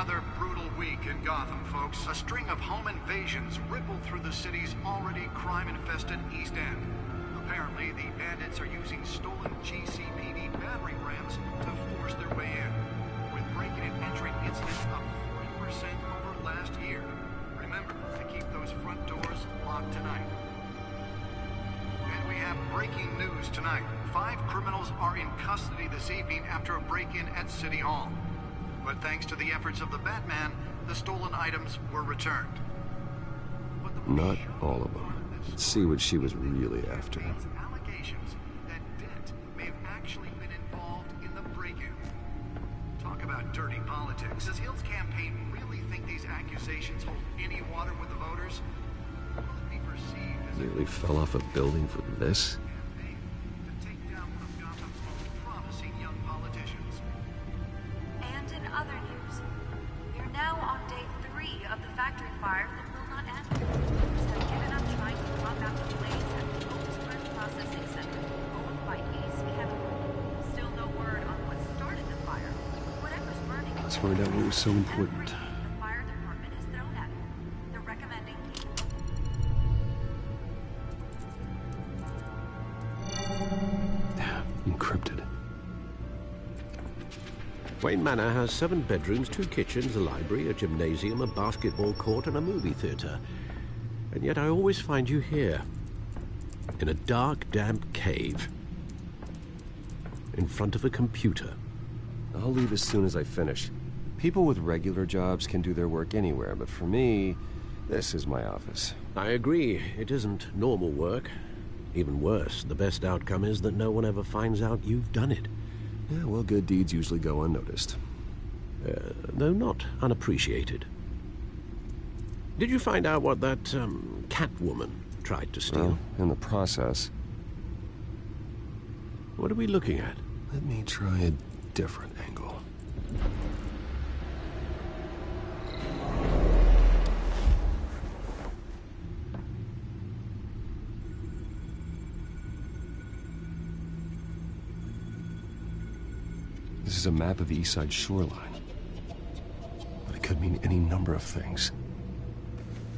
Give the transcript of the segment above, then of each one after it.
another brutal week in Gotham, folks. A string of home invasions rippled through the city's already crime-infested East End. Apparently, the bandits are using stolen GCPD battering rams to force their way in, with breaking and entering incidents up 40% over last year. Remember to keep those front doors locked tonight. And we have breaking news tonight. 5 criminals are in custody this evening after a break-in at City Hall. But thanks to the efforts of the Batman, the stolen items were returned. Not all of them. Let's see what she was really after. Allegations that Dent may have actually been involved in the break-in. Talk about dirty politics. Does Hill's campaign really think these accusations hold any water with the voters? Will it be perceived as Nearly fell off a building for this? campaign to take down one of Gotham's most promising young politicians? And in other news, we're now on day 3 of the factory fire that will not end. Workers have given up trying to block out the flames at the Otisburg Processing Center, owned by Ace Chemical. Still no word on what started the fire. Whatever's burning, Let's find out what was so important. everything the fire department has thrown at it. They're recommending Encrypted. Wayne Manor has 7 bedrooms, 2 kitchens, a library, a gymnasium, a basketball court, and a movie theater. And yet I always find you here, in a dark, damp cave, in front of a computer. I'll leave as soon as I finish. People with regular jobs can do their work anywhere, but for me, this is my office. I agree, it isn't normal work. Even worse, the best outcome is that no one ever finds out you've done it. Yeah, well, good deeds usually go unnoticed. Though not unappreciated. Did you find out what that, Catwoman tried to steal? Well, in the process, What are we looking at? let me try a different angle. This is a map of the East Side shoreline. But it could mean any number of things.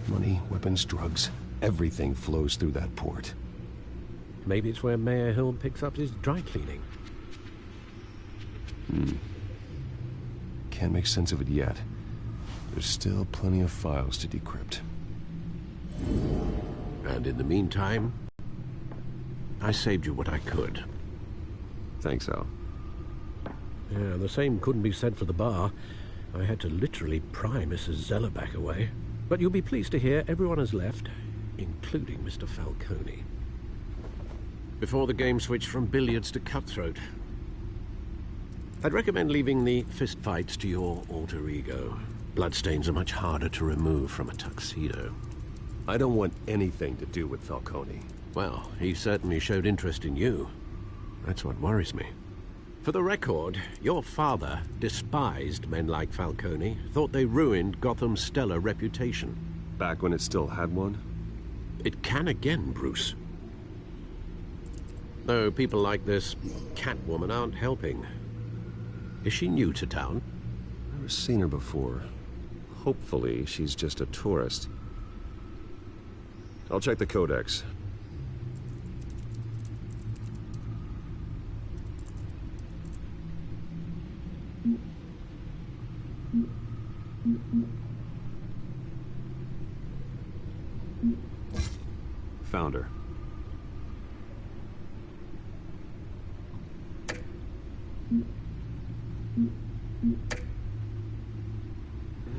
Money, weapons, drugs, everything flows through that port. Maybe it's where Mayor Hill picks up his dry cleaning. Can't make sense of it yet. There's still plenty of files to decrypt. And in the meantime, I saved you what I could. Thanks, Al. Yeah, the same couldn't be said for the bar. I had to literally pry Mrs. Zellerback away. But you'll be pleased to hear everyone has left, including Mr. Falcone. Before the game switched from billiards to cutthroat. I'd recommend leaving the fistfights to your alter ego. Bloodstains are much harder to remove from a tuxedo. I don't want anything to do with Falcone. Well, he certainly showed interest in you. That's what worries me. For the record, your father despised men like Falcone, thought they ruined Gotham's stellar reputation. Back when it still had one? It can again, Bruce. Though people like this Catwoman aren't helping. Is she new to town? Never seen her before. Hopefully, she's just a tourist. I'll check the codex. Found her.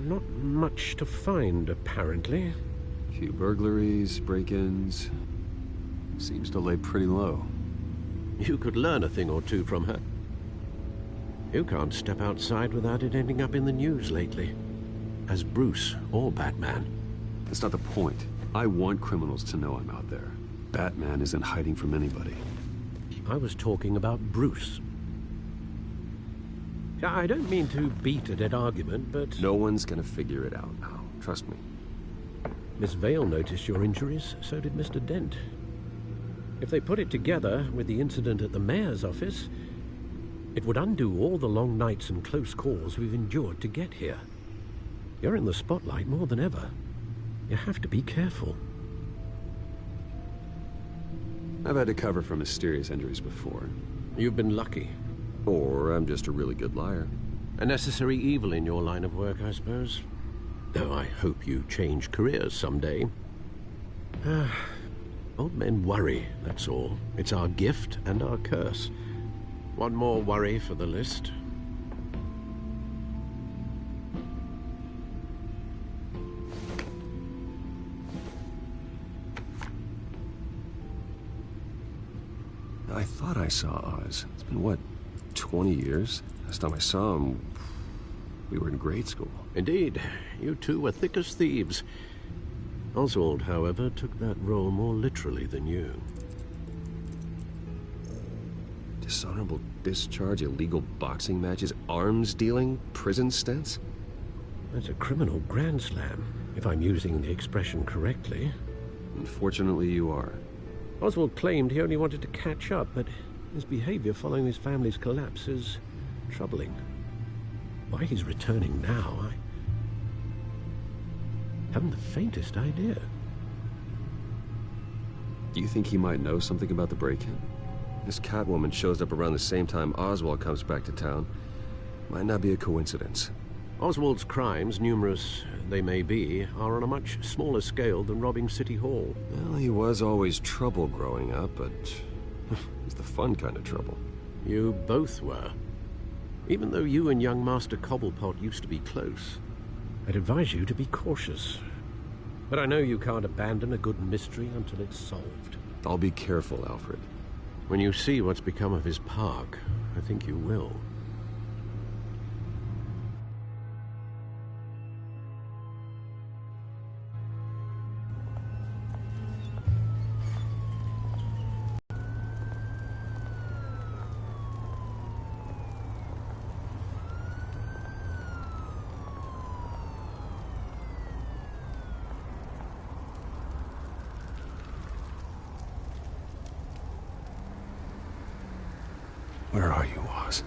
Not much to find, apparently. Few burglaries, break-ins. Seems to lay pretty low. You could learn a thing or two from her. You can't step outside without it ending up in the news lately. As Bruce or Batman. That's not the point. I want criminals to know I'm out there. Batman isn't hiding from anybody. I was talking about Bruce. I don't mean to beat a dead argument, but... No one's gonna figure it out now. Trust me. Miss Vale noticed your injuries, so did Mr. Dent. If they put it together with the incident at the mayor's office, it would undo all the long nights and close calls we've endured to get here. You're in the spotlight more than ever. You have to be careful. I've had to cover for mysterious injuries before. You've been lucky. Or I'm just a really good liar. A necessary evil in your line of work, I suppose. Though I hope you change careers someday. Old men worry, that's all. It's our gift and our curse. One more worry for the list. I thought I saw Oz. It's been, what, 20 years? Last time I saw him, we were in grade school. Indeed, you two were thick as thieves. Oswald, however, took that role more literally than you. Dishonorable discharge, illegal boxing matches, arms dealing, prison stints? That's a criminal grand slam, if I'm using the expression correctly. Unfortunately, you are. Oswald claimed he only wanted to catch up, but his behavior following his family's collapse is troubling. Why he's returning now, I haven't the faintest idea. Do you think he might know something about the break-in? This Catwoman shows up around the same time Oswald comes back to town. Might not be a coincidence. Oswald's crimes, numerous they may be, are on a much smaller scale than robbing City Hall. Well, he was always trouble growing up, but he's the fun kind of trouble. You both were. Even though you and young Master Cobblepot used to be close. I'd advise you to be cautious. But I know you can't abandon a good mystery until it's solved. I'll be careful, Alfred. When you see what's become of his park, I think you will. Where are you, Oz?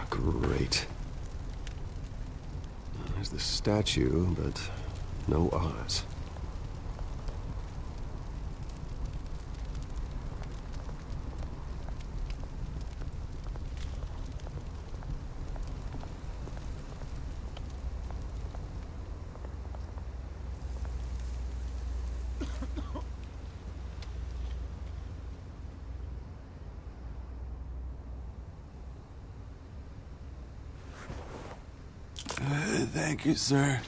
Great. There's the statue, but no Oz. Thank you, sir.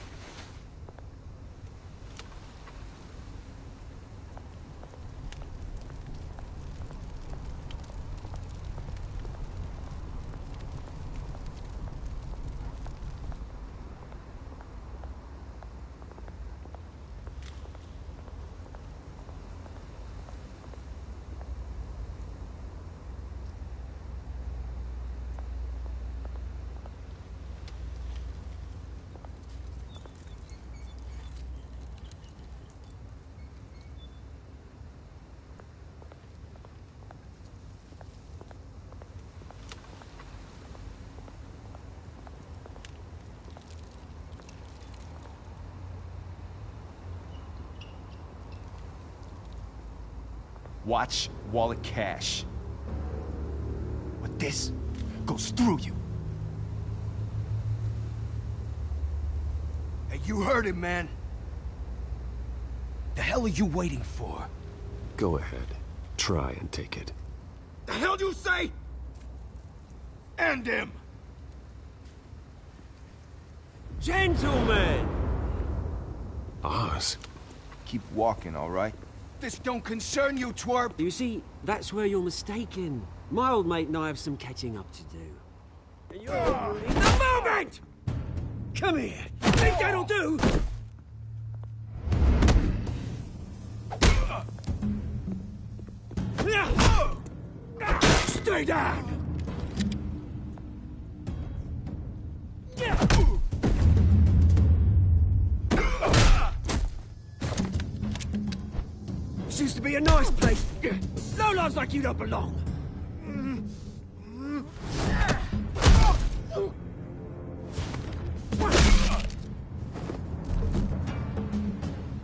Watch wallet cash. But this goes through you. Hey, you heard it, man. The hell are you waiting for? Go ahead. Try and take it. The hell do you say? End him! Gentlemen! Oz. Keep walking, all right? This don't concern you, twerp! You see, that's where you're mistaken. My old mate and I have some catching up to do. And you're ruining the moment! Come here! Think that'll do? Stay down! This used to be a nice place. Lowlifes like you don't belong.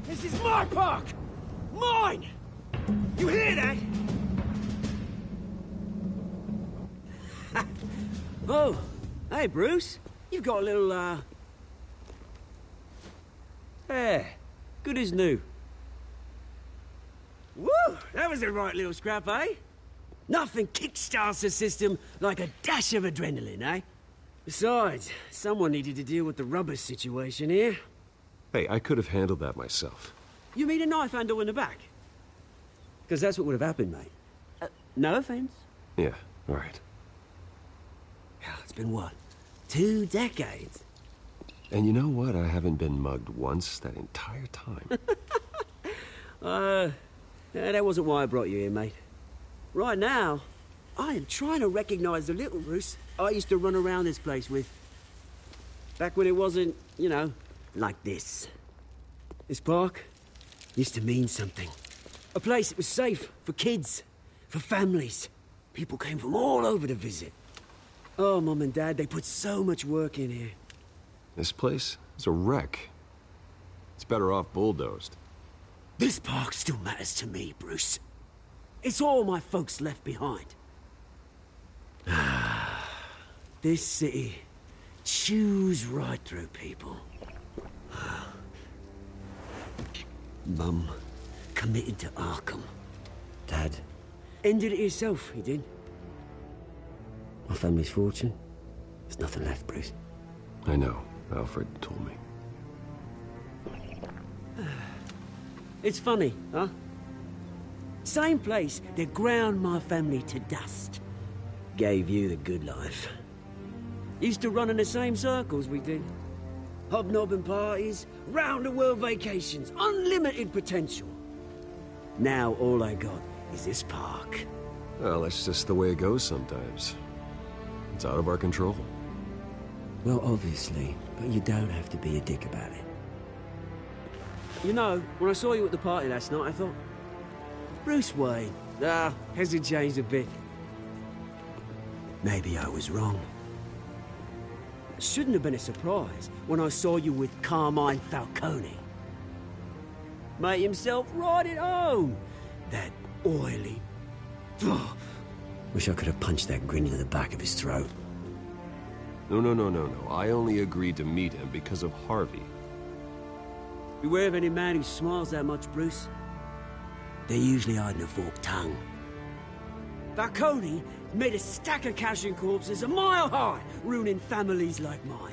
This is my park! Mine! You hear that? Oh, hey, Bruce. You've got a little, Yeah, good as new. Woo! That was a right little scrap, eh? Nothing kickstarts the system like a dash of adrenaline, eh? Besides, someone needed to deal with the rubber situation here. Hey, I could have handled that myself. You mean a knife handle in the back? Because that's what would have happened, mate. No offense. Yeah, all right. It's been what? 2 decades? And you know what? I haven't been mugged once that entire time. That wasn't why I brought you here, mate. Right now, I am trying to recognize the little Bruce I used to run around this place with. Back when it wasn't, you know, like this. This park used to mean something. A place that was safe for kids, for families. People came from all over to visit. Oh, Mum and Dad, they put so much work in here. This place is a wreck. It's better off bulldozed. This park still matters to me, Bruce. It's all my folks left behind. This city chews right through people. Mum committed to Arkham. Dad ended it himself, he did. My family's fortune, there's nothing left, Bruce. I know. Alfred told me. It's funny, huh? Same place that ground my family to dust. Gave you the good life. Used to run in the same circles we did. Hobnobbing parties, round-the-world vacations, unlimited potential. Now all I got is this park. Well, that's just the way it goes sometimes. It's out of our control. Well, obviously, but you don't have to be a dick about it. You know, when I saw you at the party last night, I thought, Bruce Wayne. Hasn't changed a bit. Maybe I was wrong. Shouldn't have been a surprise when I saw you with Carmine Falcone. Made himself right at home. That oily... Wish I could have punched that grin into the back of his throat. No. I only agreed to meet him because of Harvey. Beware of any man who smiles that much, Bruce. They're usually hiding a forked tongue. Falcone made a stack of cash and corpses a mile high, ruining families like mine.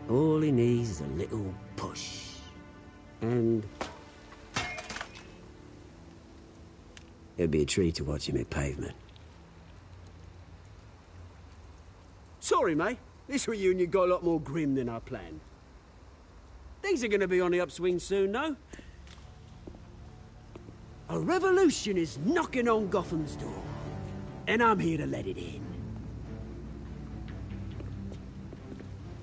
All he needs is a little push. And it'd be a treat to watch him hit pavement. Sorry, mate. This reunion got a lot more grim than I planned. Things are going to be on the upswing soon, though. A revolution is knocking on Gotham's door, and I'm here to let it in.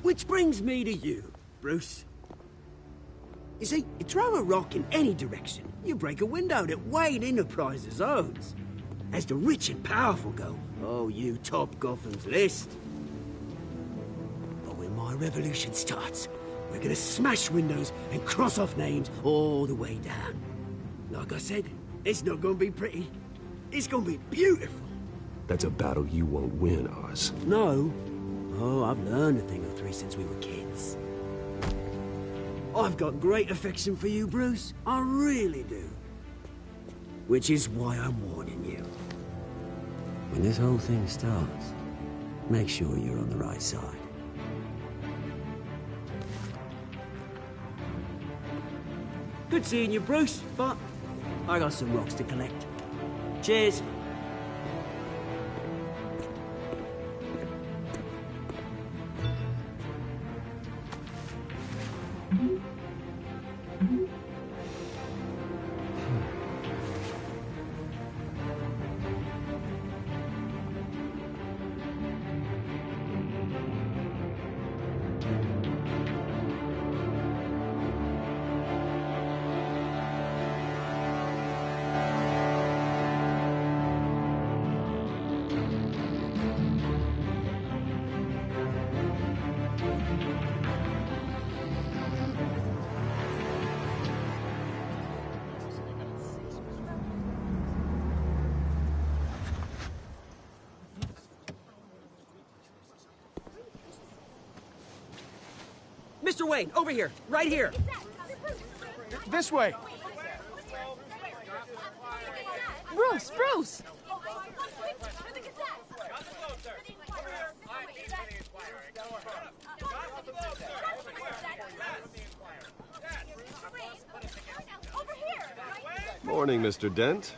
Which brings me to you, Bruce. You see, you throw a rock in any direction, you break a window that Wayne Enterprises owns. As the rich and powerful go, oh, you top Gotham's list. But when my revolution starts, we're gonna smash windows and cross off names all the way down. Like I said, it's not gonna be pretty. It's gonna be beautiful. That's a battle you won't win, Oz. No. Oh, I've learned a thing or three since we were kids. I've got great affection for you, Bruce. I really do. Which is why I'm warning you. When this whole thing starts, make sure you're on the right side. Good seeing you, Bruce, but I got some rocks to collect. Cheers. Mr. Wayne, over here, right here. This way. Bruce! Morning, Mr. Dent.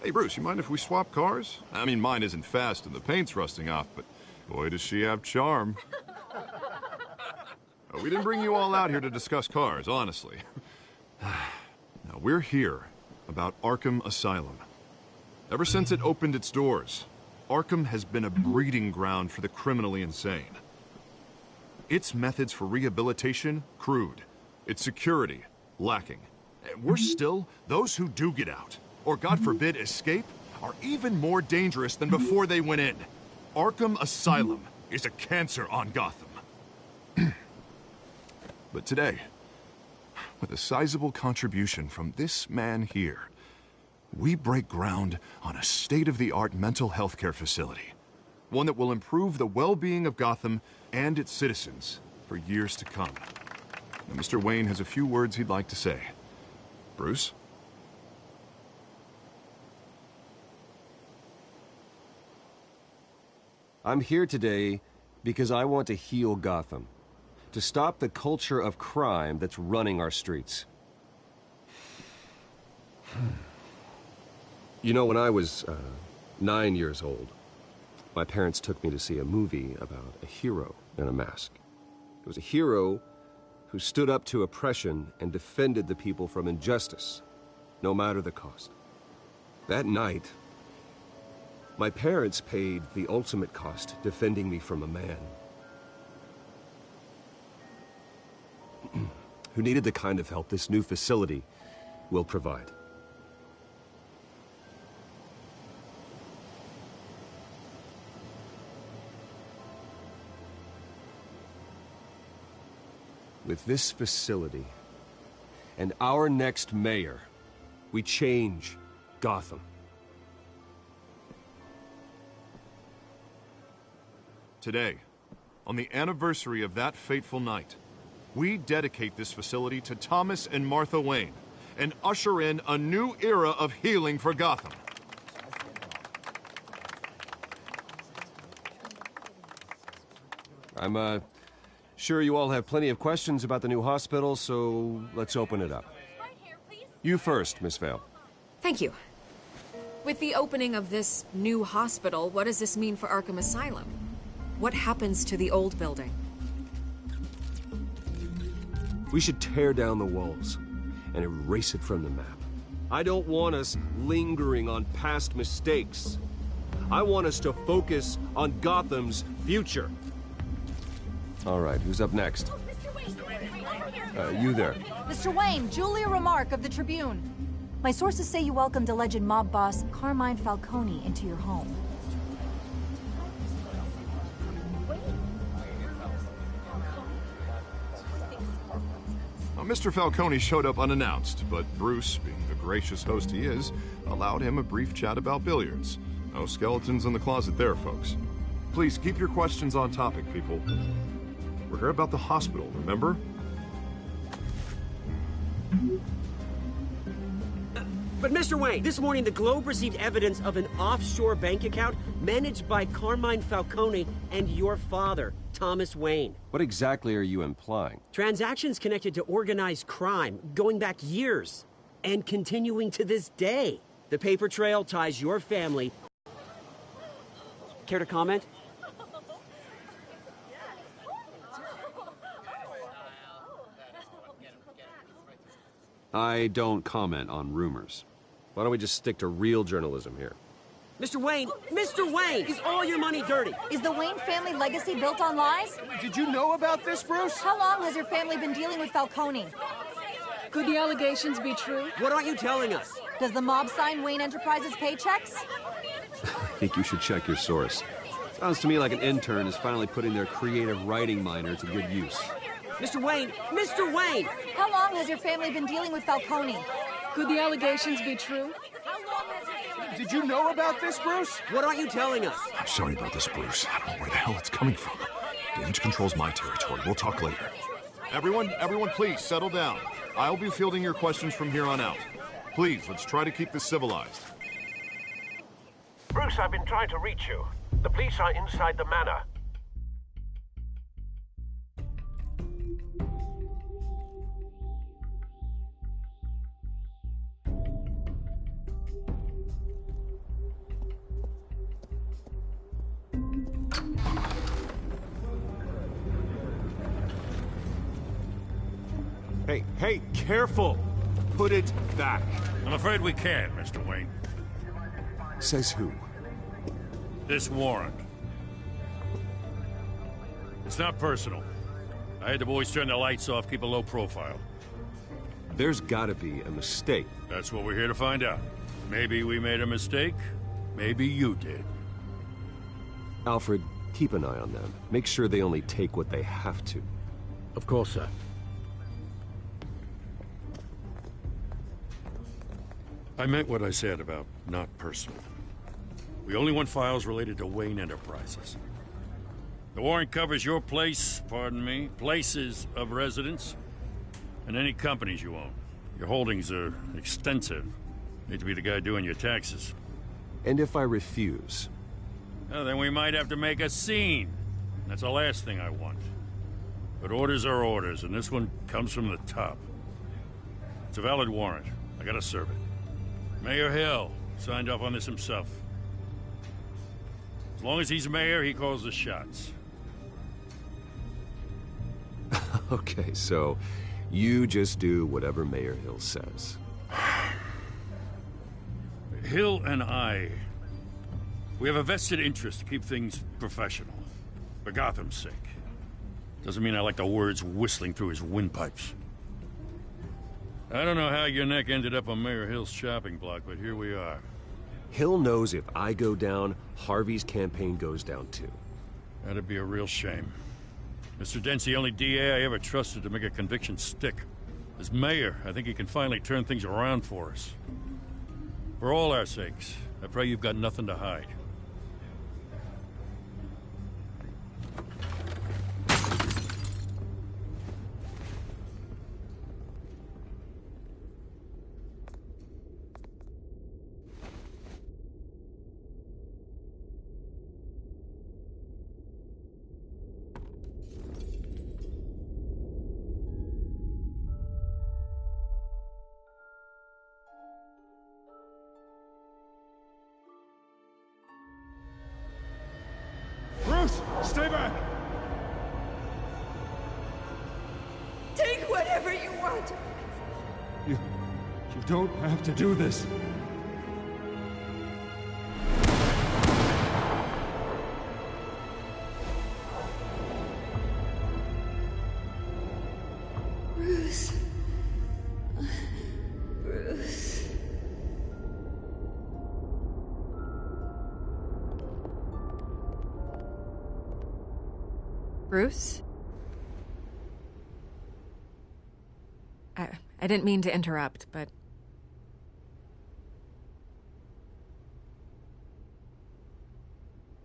Hey, Bruce, you mind if we swap cars? I mean, mine isn't fast and the paint's rusting off, but boy, does she have charm. We didn't bring you all out here to discuss cars, honestly. Now, we're here about Arkham Asylum. Ever since it opened its doors, Arkham has been a breeding ground for the criminally insane. Its methods for rehabilitation, crude. Its security, lacking. And worse still, those who do get out, or God forbid escape, are even more dangerous than before they went in. Arkham Asylum is a cancer on Gotham. But today, with a sizable contribution from this man here, we break ground on a state-of-the-art mental health care facility. One that will improve the well-being of Gotham and its citizens for years to come. Now, Mr. Wayne has a few words he'd like to say. Bruce? I'm here today because I want to heal Gotham. To stop the culture of crime that's running our streets. You know, when I was 9 years old, my parents took me to see a movie about a hero in a mask. It was a hero who stood up to oppression and defended the people from injustice, no matter the cost. That night, my parents paid the ultimate cost defending me from a man who needed the kind of help this new facility will provide. With this facility and our next mayor, we change Gotham. Today, on the anniversary of that fateful night, we dedicate this facility to Thomas and Martha Wayne and usher in a new era of healing for Gotham. I'm Sure, you all have plenty of questions about the new hospital, so let's open it up. You first, Miss Vale. Thank you. With the opening of this new hospital, what does this mean for Arkham Asylum? What happens to the old building? We should tear down the walls and erase it from the map. I don't want us lingering on past mistakes. I want us to focus on Gotham's future. All right, who's up next? You there. Mr. Wayne, Julia Remark of the Tribune. My sources say you welcomed alleged mob boss Carmine Falcone into your home. Now, Mr. Falcone showed up unannounced, but Bruce, being the gracious host he is, allowed him a brief chat about billiards. No skeletons in the closet there, folks. Please keep your questions on topic, people. We're here about the hospital, remember? But Mr. Wayne, this morning the Globe received evidence of an offshore bank account managed by Carmine Falcone and your father, Thomas Wayne. What exactly are you implying? Transactions connected to organized crime going back years and continuing to this day. The paper trail ties your family. Care to comment? I don't comment on rumors. Why don't we just stick to real journalism here? Mr. Wayne, is all your money dirty? Is the Wayne family legacy built on lies? Did you know about this, Bruce? How long has your family been dealing with Falcone? Could the allegations be true? What aren't you telling us? Does the mob sign Wayne Enterprises paychecks? I think you should check your source. Sounds to me like an intern is finally putting their creative writing minor to good use. Mr. Wayne! How long has your family been dealing with Falcone? Could the allegations be true? Did you know about this, Bruce? What aren't you telling us? I'm sorry about this, Bruce. I don't know where the hell it's coming from. Damage control's my territory. We'll talk later. Everyone, please, settle down. I'll be fielding your questions from here on out. Please, let's try to keep this civilized. Bruce, I've been trying to reach you. The police are inside the manor. Hey, careful! Put it back. I'm afraid we can't, Mr. Wayne. Says who? This warrant. It's not personal. I had the boys turn the lights off, keep a low profile. There's gotta be a mistake. That's what we're here to find out. Maybe we made a mistake. Maybe you did. Alfred, keep an eye on them. Make sure they only take what they have to. Of course, sir. I meant what I said about not personal. We only want files related to Wayne Enterprises. The warrant covers your places of residence, and any companies you own. Your holdings are extensive. Need to be the guy doing your taxes. And if I refuse? Well, then we might have to make a scene. That's the last thing I want. But orders are orders, and this one comes from the top. It's a valid warrant. I gotta serve it. Mayor Hill signed off on this himself. As long as he's mayor, he calls the shots. Okay, so you just do whatever Mayor Hill says. Hill and I, we have a vested interest to keep things professional. For Gotham's sake. Doesn't mean I like the words whistling through his windpipes. I don't know how your neck ended up on Mayor Hill's shopping block, but here we are. Hill knows if I go down, Harvey's campaign goes down too. That'd be a real shame. Mr. Dent's the only DA I ever trusted to make a conviction stick. As mayor, I think he can finally turn things around for us. For all our sakes, I pray you've got nothing to hide. whatever you want. You don't have to do this. Bruce. Bruce. Bruce? I didn't mean to interrupt, but...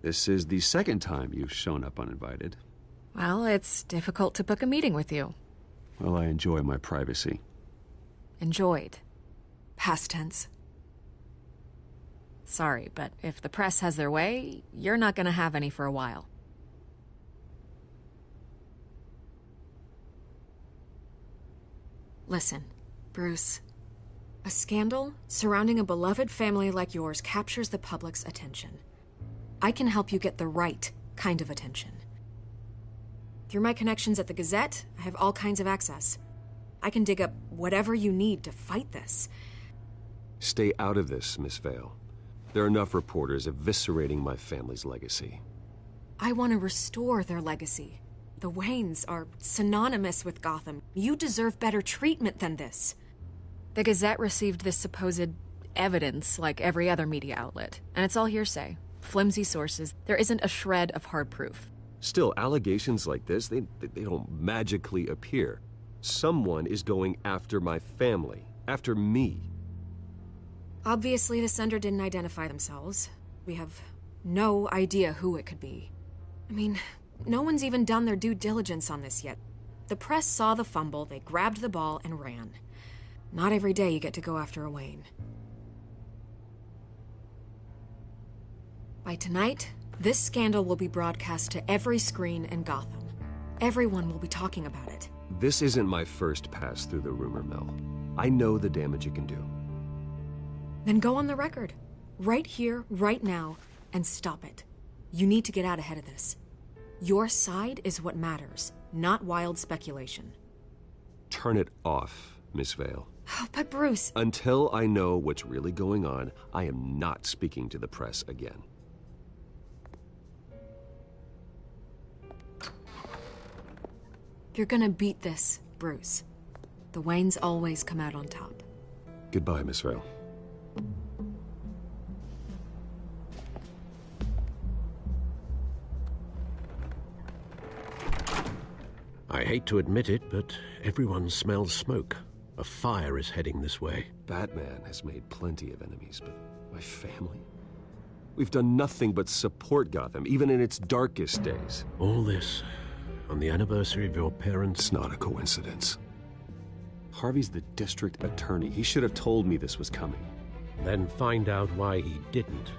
This is the second time you've shown up uninvited. Well, it's difficult to book a meeting with you. Well, I enjoy my privacy. Enjoyed. Past tense. Sorry, but if the press has their way, you're not gonna have any for a while. Listen, Bruce. A scandal surrounding a beloved family like yours captures the public's attention. I can help you get the right kind of attention. Through my connections at the Gazette, I have all kinds of access. I can dig up whatever you need to fight this. Stay out of this, Miss Vale. There are enough reporters eviscerating my family's legacy. I want to restore their legacy. The Waynes are synonymous with Gotham. You deserve better treatment than this. The Gazette received this supposed evidence like every other media outlet, and it's all hearsay. Flimsy sources. There isn't a shred of hard proof. Still, allegations like this, they don't magically appear. Someone is going after my family, after me. Obviously, the sender didn't identify themselves. We have no idea who it could be. I mean, no one's even done their due diligence on this yet. The press saw the fumble, they grabbed the ball and ran. Not every day you get to go after a Wayne. By tonight, this scandal will be broadcast to every screen in Gotham. Everyone will be talking about it. This isn't my first pass through the rumor mill. I know the damage it can do. Then go on the record. Right here, right now, and stop it. You need to get out ahead of this. Your side is what matters, not wild speculation. Turn it off, Miss Vale. Oh, but Bruce... Until I know what's really going on, I am not speaking to the press again. You're gonna beat this, Bruce. The Waynes always come out on top. Goodbye, Miss Vale. I hate to admit it, but everyone smells smoke. A fire is heading this way. Batman has made plenty of enemies, but my family? We've done nothing but support Gotham, even in its darkest days. All this on the anniversary of your parents'... It's not a coincidence. Harvey's the district attorney. He should have told me this was coming. Then find out why he didn't.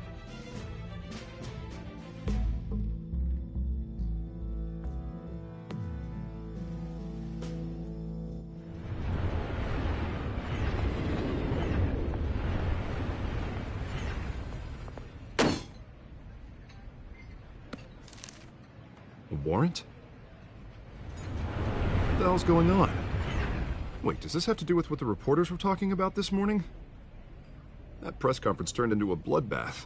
A warrant? What the hell's going on? Wait, does this have to do with what the reporters were talking about this morning? That press conference turned into a bloodbath.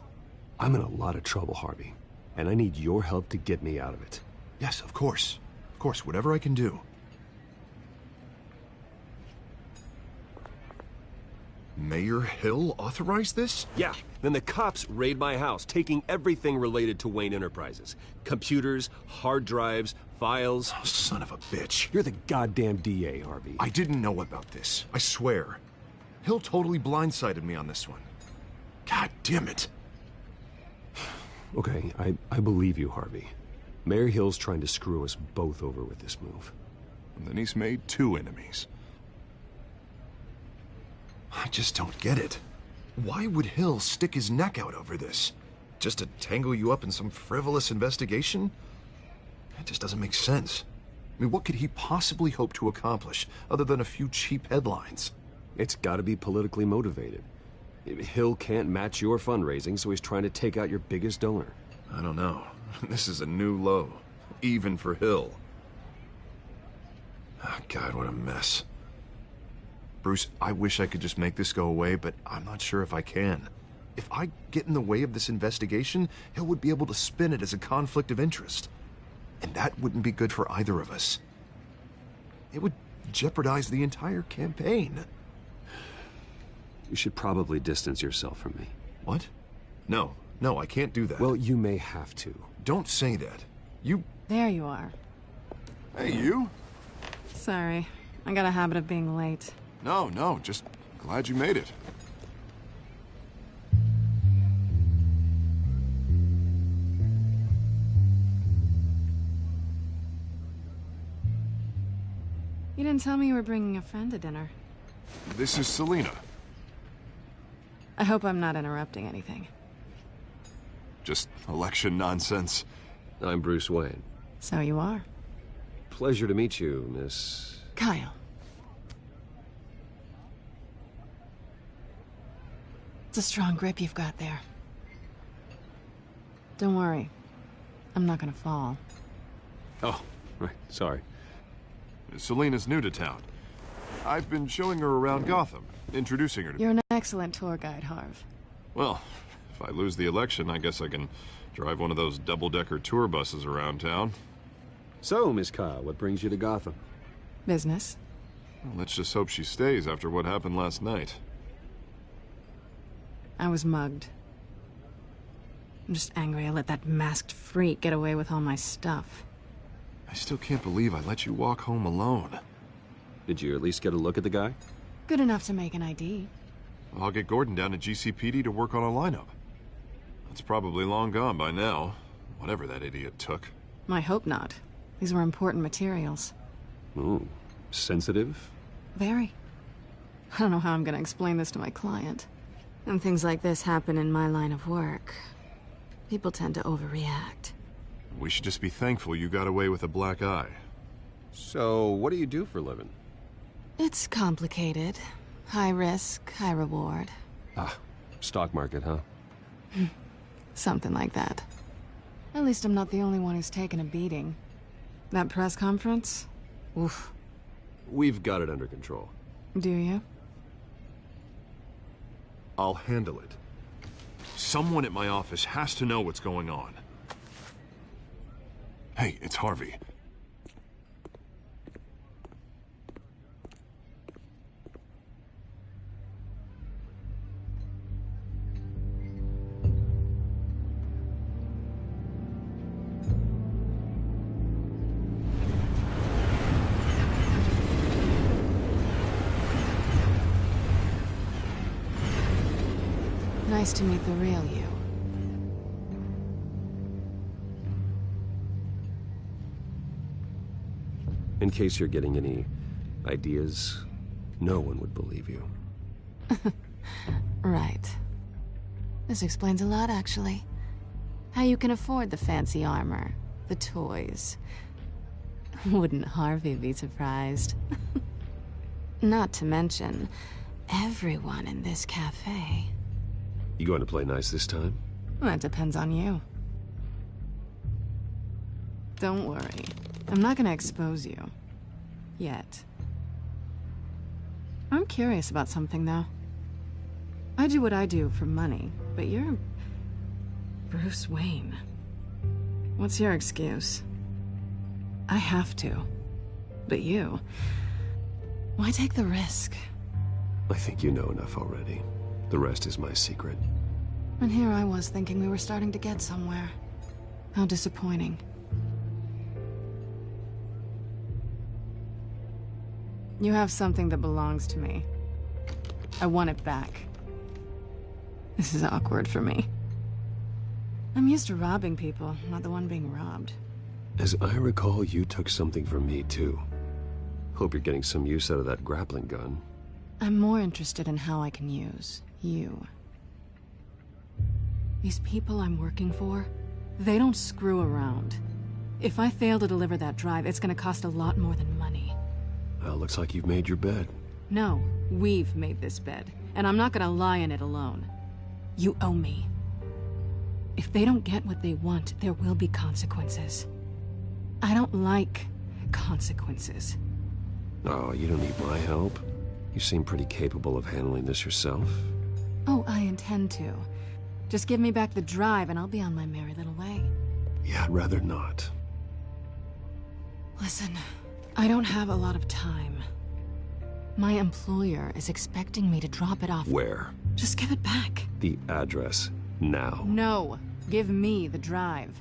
I'm in a lot of trouble, Harvey, and I need your help to get me out of it. Yes, of course. Of course, whatever I can do. Mayor Hill authorized this? Yeah, then the cops raid my house, taking everything related to Wayne Enterprises. Computers, hard drives, files. Oh, son of a bitch. You're the goddamn DA, Harvey. I didn't know about this. I swear. Hill totally blindsided me on this one. God damn it. Okay, I believe you, Harvey. Mayor Hill's trying to screw us both over with this move. And then he's made 2 enemies. I just don't get it. Why would Hill stick his neck out over this? Just to tangle you up in some frivolous investigation? That just doesn't make sense. I mean, what could he possibly hope to accomplish other than a few cheap headlines? It's gotta be politically motivated. Hill can't match your fundraising, so he's trying to take out your biggest donor. I don't know. This is a new low. Even for Hill. Oh, God, what a mess. Bruce, I wish I could just make this go away, but I'm not sure if I can. If I get in the way of this investigation, Hill would be able to spin it as a conflict of interest. And that wouldn't be good for either of us. It would jeopardize the entire campaign. You should probably distance yourself from me. What? No, I can't do that. Well, you may have to. Don't say that. You... There you are. Hey, you? Sorry. I got a habit of being late. No, just glad you made it. You didn't tell me you were bringing a friend to dinner. This is Selina. I hope I'm not interrupting anything. Just election nonsense. I'm Bruce Wayne. So you are. Pleasure to meet you, Miss... Kyle. It's a strong grip you've got there. Don't worry. I'm not gonna fall. Oh, right. Sorry. Selina's new to town. I've been showing her around Gotham, introducing her to... You're an excellent tour guide, Harv. Well, if I lose the election, I guess I can drive one of those double-decker tour buses around town. So, Miss Kyle, what brings you to Gotham? Business. Well, let's just hope she stays after what happened last night. I was mugged. I'm just angry I let that masked freak get away with all my stuff. I still can't believe I let you walk home alone. Did you at least get a look at the guy? Good enough to make an ID. I'll get Gordon down to GCPD to work on a lineup. It's probably long gone by now, whatever that idiot took. I hope not. These were important materials. Ooh, sensitive? Very. I don't know how I'm gonna explain this to my client. When things like this happen in my line of work, people tend to overreact. We should just be thankful you got away with a black eye. So, what do you do for a living? It's complicated. High risk, high reward. Ah, stock market, huh? Something like that. At least I'm not the only one who's taken a beating. That press conference? Oof. We've got it under control. Do you? I'll handle it. Someone at my office has to know what's going on. Hey, it's Harvey. Nice to meet the real you. In case you're getting any ideas, no one would believe you. Right. This explains a lot, actually. How you can afford the fancy armor, the toys. Wouldn't Harvey be surprised? Not to mention, everyone in this cafe. You going to play nice this time? Well, that depends on you. Don't worry. I'm not gonna expose you. Yet. I'm curious about something, though. I do what I do for money, but you're... Bruce Wayne. What's your excuse? I have to. But you... Why take the risk? I think you know enough already. The rest is my secret. And here I was thinking we were starting to get somewhere. How disappointing. You have something that belongs to me. I want it back. This is awkward for me. I'm used to robbing people, not the one being robbed. As I recall, you took something from me, too. Hope you're getting some use out of that grappling gun. I'm more interested in how I can use you. These people I'm working for, they don't screw around. If I fail to deliver that drive, it's gonna cost a lot more than money. Well, looks like you've made your bed. No, we've made this bed, and I'm not gonna lie in it alone. You owe me. If they don't get what they want, there will be consequences. I don't like consequences. Oh, you don't need my help. You seem pretty capable of handling this yourself. Oh, I intend to. Just give me back the drive and I'll be on my merry little way. Yeah, I'd rather not. Listen, I don't have a lot of time. My employer is expecting me to drop it off. Where? Just give it back. The address, now. No, give me the drive.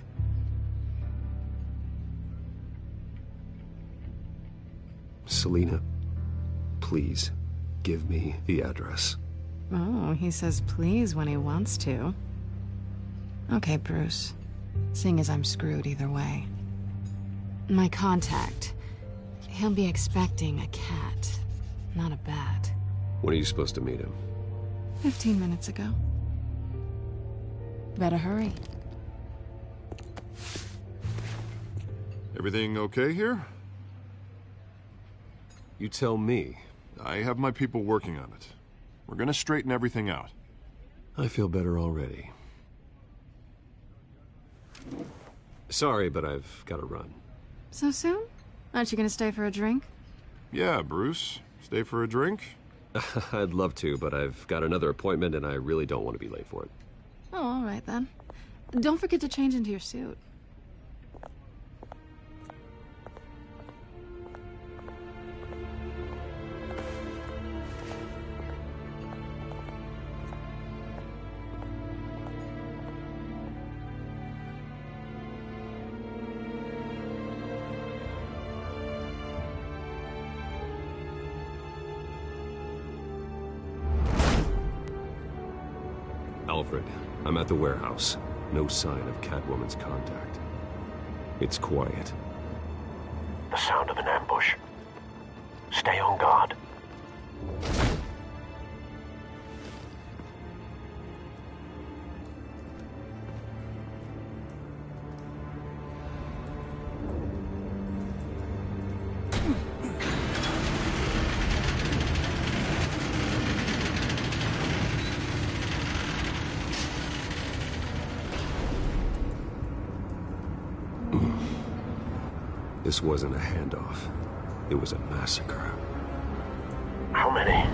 Selina, please, give me the address. Oh, he says please when he wants to. Okay, Bruce. Seeing as I'm screwed either way. My contact. He'll be expecting a cat, not a bat. When are you supposed to meet him? 15 minutes ago. Better hurry. Everything okay here? You tell me. I have my people working on it. We're gonna straighten everything out. I feel better already. Sorry, but I've got to run. So soon? Aren't you gonna stay for a drink? Yeah, Bruce. Stay for a drink? I'd love to, but I've got another appointment and I really don't want to be late for it. Oh, all right then. Don't forget to change into your suit. Alfred, I'm at the warehouse. No sign of Catwoman's contact. It's quiet. The sound of an ambush. Stay on guard. This wasn't a handoff. It was a massacre. How many?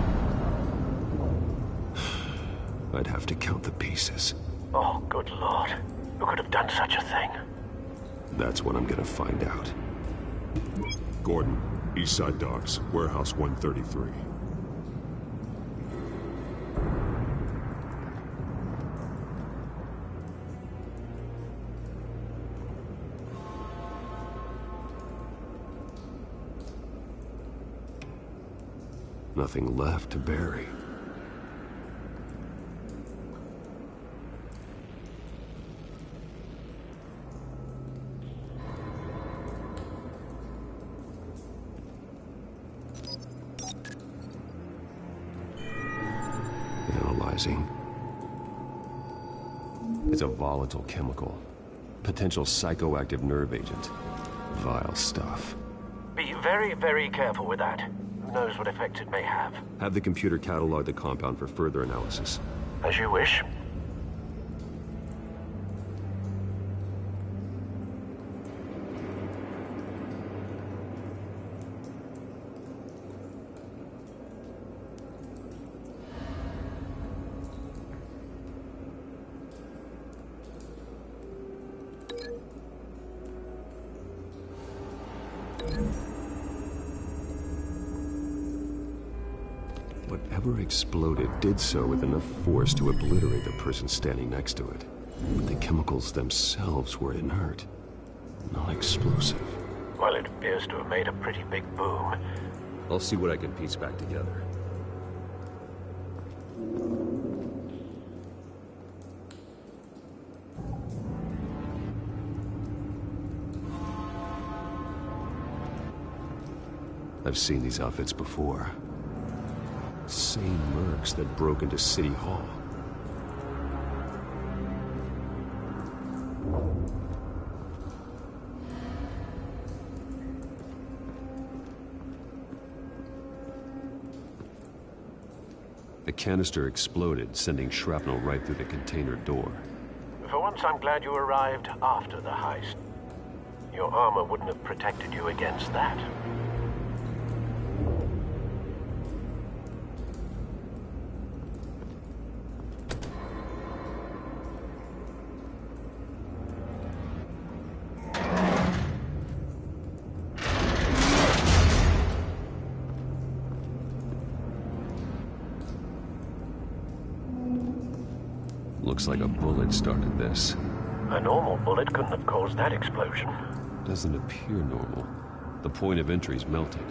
I'd have to count the pieces. Oh, good Lord. Who could have done such a thing? That's what I'm gonna find out. Gordon, Eastside Docks, Warehouse 133. Nothing left to bury. Analyzing. It's a volatile chemical. Potential psychoactive nerve agent. Vile stuff. Be very, very careful with that. Who knows what effect it may have. Have the computer catalog the compound for further analysis. As you wish. Whatever exploded did so with enough force to obliterate the person standing next to it. But the chemicals themselves were inert, not explosive. Well, it appears to have made a pretty big boom. I'll see what I can piece back together. I've seen these outfits before. Same mercs that broke into City Hall. The canister exploded, sending shrapnel right through the container door. For once, I'm glad you arrived after the heist. Your armor wouldn't have protected you against that. Looks like a bullet started this. A normal bullet couldn't have caused that explosion. Doesn't appear normal. The point of entry's melted.